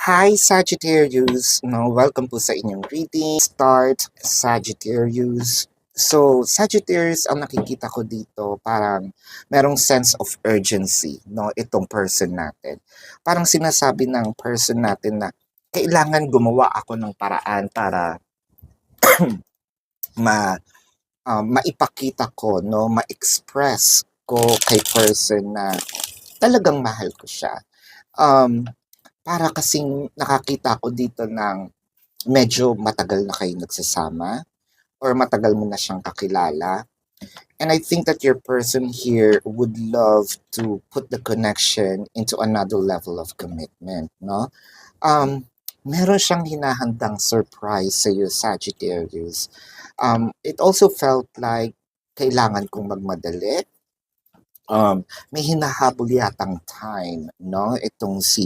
Hi Sagittarius, no, welcome po sa inyong reading. Start Sagittarius. So, Sagittarius, ang nakikita ko dito, parang merong sense of urgency, no, itong person natin. Parang sinasabi ng person natin na kailangan gumawa ako ng paraan para ma maipakita ko, no, ma-express ko kay person na talagang mahal ko siya. Um, para kasing nakakita ko dito ng medyo matagal na kayo nagsasama or matagal mo na siyang kakilala. And I think that your person here would love to put the connection into another level of commitment, no? Meron siyang hinahandang surprise sa iyo, Sagittarius. It also felt like kailangan kong magmadali. May hinahabol yatang time, no? Itong si